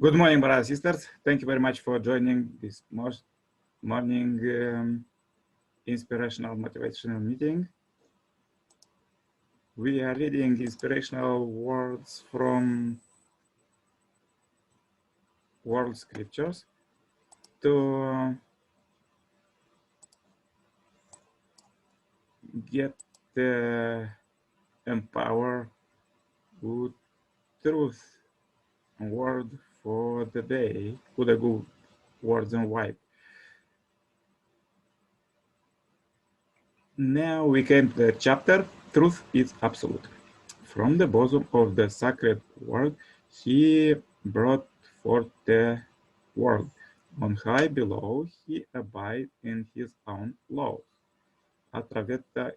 Good morning, brothers and sisters. Thank you very much for joining this morning inspirational motivational meeting. We are reading inspirational words from World Scriptures to get the empower good truth word for the day, good words and white. Now we came to the chapter, Truth is Absolute. From the bosom of the sacred word, he brought forth the world. On high below, he abides in his own laws. Atraveta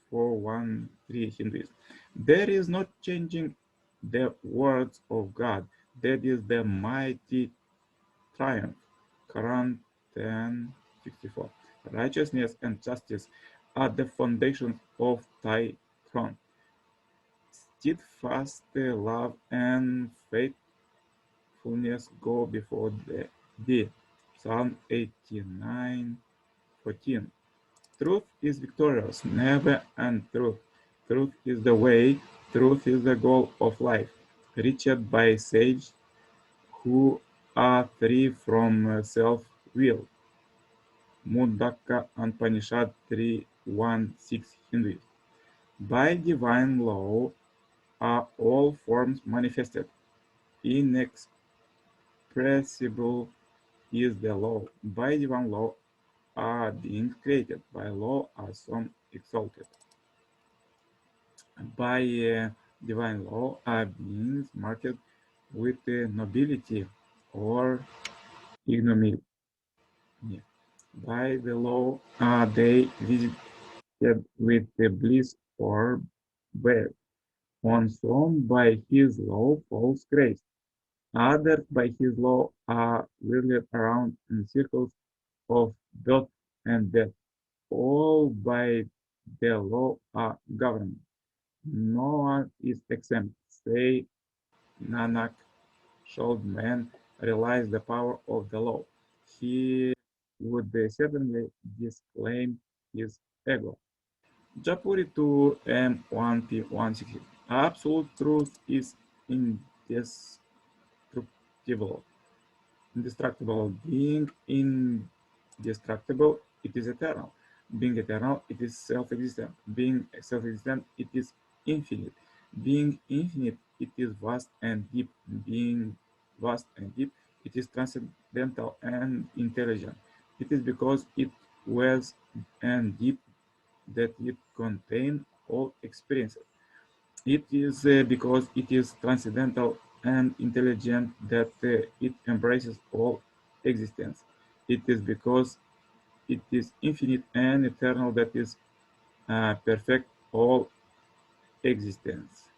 413 Hinduism. There is no changing the words of God. That is the mighty triumph. Quran 10:54. Righteousness and justice are the foundations of thy throne. Steadfast love and faithfulness go before thee. Psalm 89:14. Truth is victorious, never untruth. Truth is the way, truth is the goal of life. Reached by sages who are free from self-will. Mundaka Upanishad 3:1-6 Hinduism. By divine law are all forms manifested. Inexpressible is the law. By divine law are beings created. By law are some exalted. By divine law are beings marked with nobility or ignominy. By the law are they visited with the bliss or birth. On some by his law falls grace. Others by his law are whirled around in circles of birth and death. All by the law are governed. No one is exempt. Say Nanak, should man realize the power of the law, he would certainly disclaim his ego. Japuri 2 M1P160. Absolute truth is indestructible. Being indestructible, it is eternal. Being eternal, it is self-existent. Being self-existent, it is infinite. Being infinite, it is vast and deep. Being vast and deep, it is transcendental and intelligent. It is because it was and deep that it contains all experiences. It is because it is transcendental and intelligent that it embraces all existence. It is because it is infinite and eternal that is perfect all existence.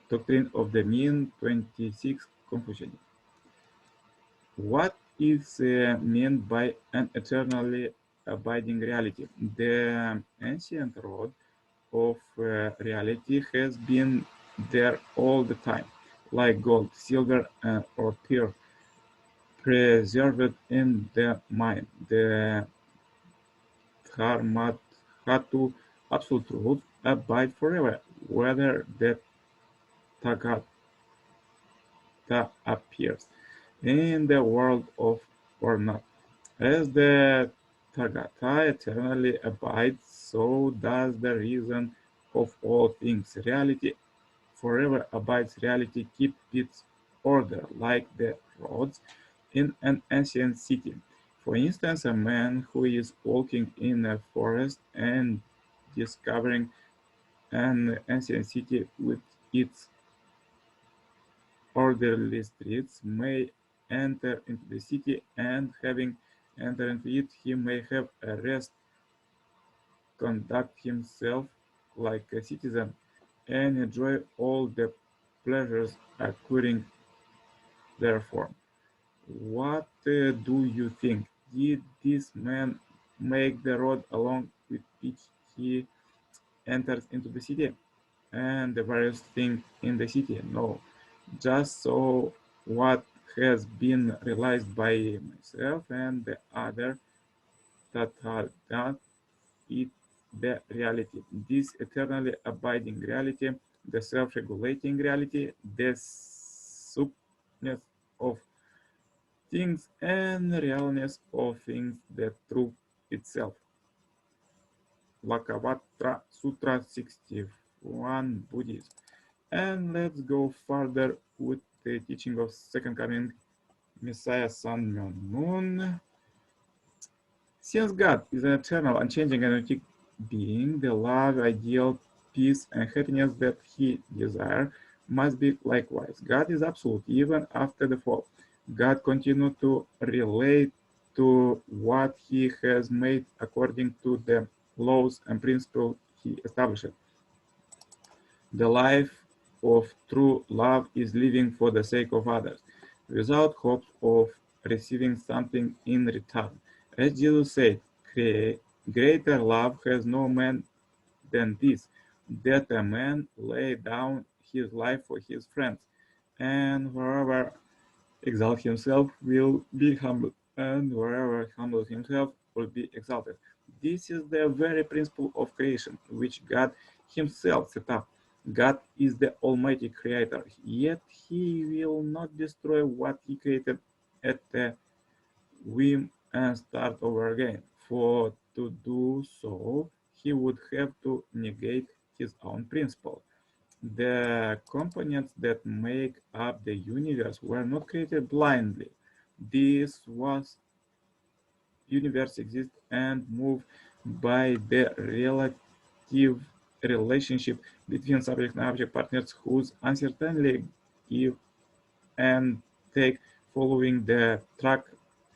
Doctrine of the Mean 26 Confucianism. What is meant by an eternally abiding reality? The ancient road of reality has been there all the time, like gold, silver, or pearl, preserved in the mind. The Dharmatu, absolute truth, abide forever, whether the Tathagata appears in the world or not. As the Tathagata eternally abides, so does the reason of all things. Reality forever abides. Reality keeps its order, like the roads in an ancient city. For instance, a man who is walking in a forest and discovering an ancient city with its orderly streets may enter into the city, and having entered into it, he may have a rest, conduct himself like a citizen, and enjoy all the pleasures occurring therefore. What do you think? Did this man make the road along with which he enters into the city and the various things in the city? No, just so what has been realized by myself and the other that it the reality, this eternally abiding reality, the self-regulating reality, the subness of things and realness of things, the truth itself. Lakavatra Sutra 61 Buddhism. And let's go further with the teaching of second coming Messiah Sun Moon. Since God is an eternal, unchanging, and unique being, the love, ideal, peace, and happiness that He desires must be likewise. God is absolute even after the fall. God continues to relate to what He has made according to the laws and principles He established. The life of true love is living for the sake of others, without hope of receiving something in return. As Jesus said, greater love has no man than this, that a man lay down his life for his friends, and wherever exalt himself will be humbled, and wherever humbles himself will be exalted. This is the very principle of creation, which God himself set up. God is the Almighty Creator, yet he will not destroy what he created at the whim and start over again. For to do so, he would have to negate his own principle. The components that make up the universe were not created blindly. This was universe exists and move by the relative relationship between subject and object partners whose uncertainly give and take following the track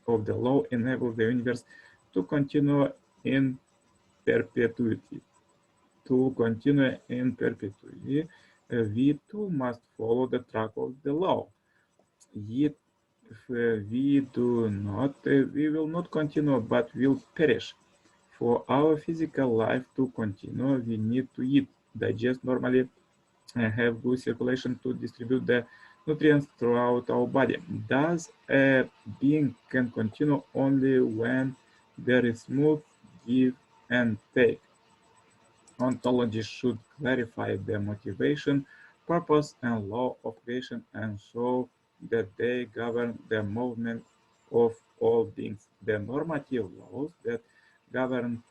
of the law enable the universe to continue in perpetuity. To continue in perpetuity, we too must follow the track of the law. Yet, if we do not, we will not continue but will perish. For our physical life to continue, we need to eat, digest normally, and have good circulation to distribute the nutrients throughout our body. Thus, a being can continue only when there is smooth give and take. Ontology should clarify the motivation, purpose, and law of creation and show that they govern the movement of all beings. The normative laws that govern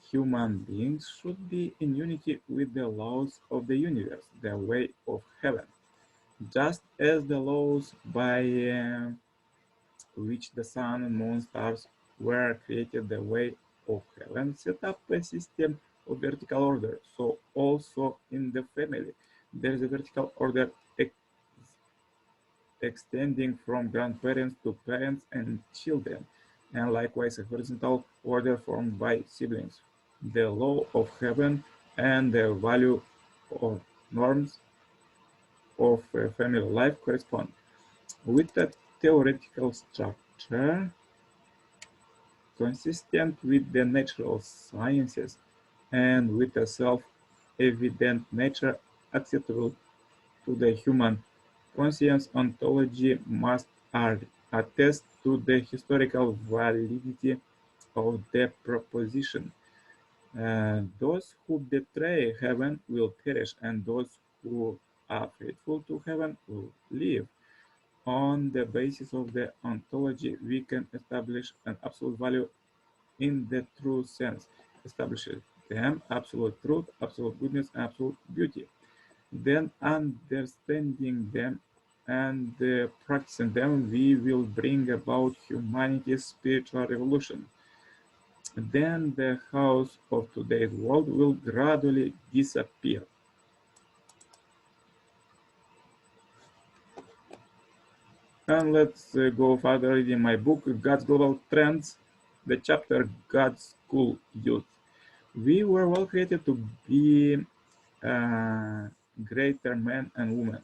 human beings should be in unity with the laws of the universe, the way of heaven, just as the laws by which the sun, moon, stars were created, the way of heaven set up a system of vertical order. So also in the family, there is a vertical order extending from grandparents to parents and children, and likewise a horizontal order formed by siblings. The law of heaven and the value of norms of family life correspond. With a theoretical structure consistent with the natural sciences and with a self-evident nature acceptable to the human conscience, ontology must attest to the historical validity of the proposition. Those who betray heaven will perish, and those who are faithful to heaven will live. On the basis of the ontology, we can establish an absolute value in the true sense, establishes them absolute truth, absolute goodness, and absolute beauty. Then, understanding them and practicing them, we will bring about humanity's spiritual revolution. Then the chaos of today's world will gradually disappear. And let's go further in my book, God's Global Trends, the chapter God's School Youth. We were all created to be greater men and women.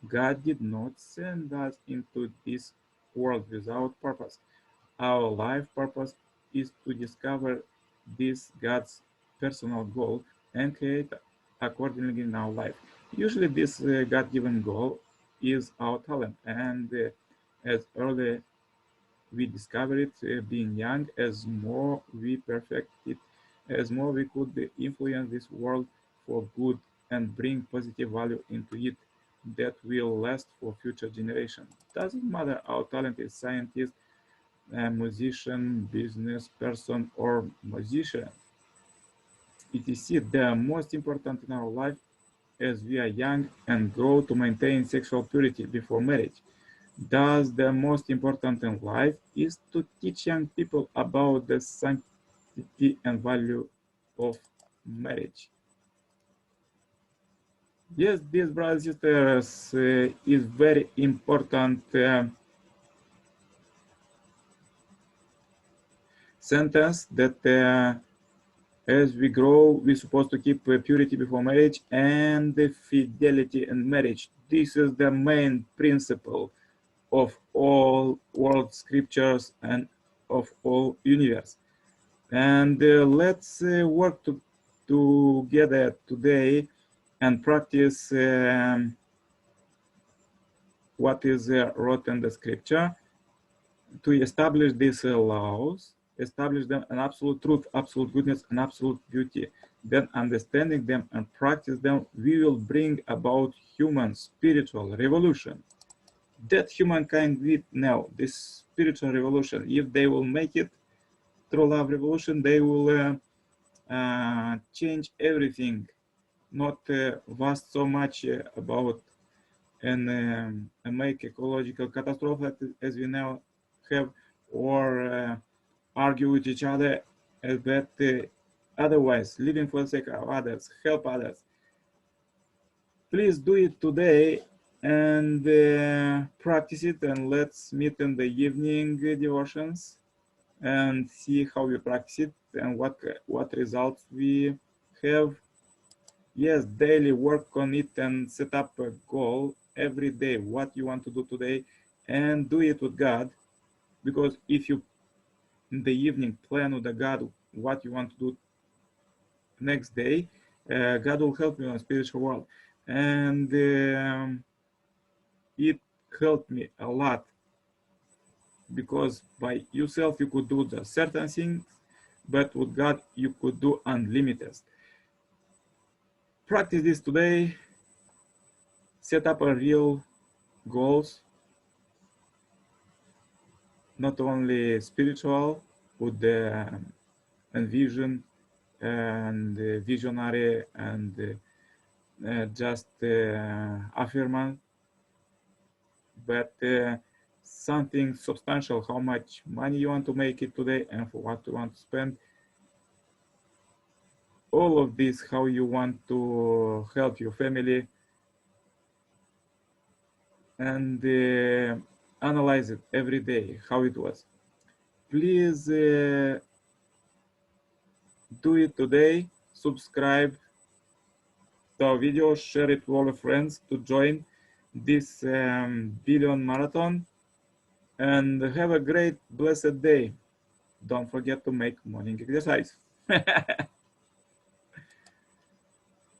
God did not send us into this world without purpose. Our life purpose is to discover this God's personal goal and create accordingly in our life. Usually, this God given goal is our talent, and as early we discover it being young, as more we perfect it, as more we could influence this world for good and bring positive value into it that will last for future generations. Doesn't matter our talent is scientist, a musician, business person, or musician. It is it the most important in our life as we are young and grow to maintain sexual purity before marriage. Thus, the most important in life is to teach young people about the sanctity and value of marriage. Yes, this, brothers and sisters, is very important sentence that as we grow, we're supposed to keep purity before marriage and the fidelity in marriage. This is the main principle of all world scriptures and of all universe. And let's work together today and practice what is wrote in the scripture to establish these laws, establish them an absolute truth, absolute goodness, and absolute beauty. Then understanding them and practice them, we will bring about human spiritual revolution. That humankind need now, this spiritual revolution. If they will make it through love revolution, they will change everything, not vast so much about and make ecological catastrophe as we now have, or argue with each other, but otherwise living for the sake of others, help others. Please do it today and practice it, and let's meet in the evening devotions and see how we practice it and what results we have. Yes, daily work on it and set up a goal every day, what you want to do today, and do it with God. Because if you in the evening plan with the God what you want to do next day, God will help you in the spiritual world. And it helped me a lot, because by yourself you could do the certain things, but with God you could do unlimited. Practice this today, set up a real goals, not only spiritual, with the envision and visionary and just affirmation, but something substantial, how much money you want to make it today and for what you want to spend. All of this, how you want to help your family, and analyze it every day, how it was. Please do it today. Subscribe to our video, share it to all your friends to join this billion marathon, and have a great, blessed day. Don't forget to make morning exercise.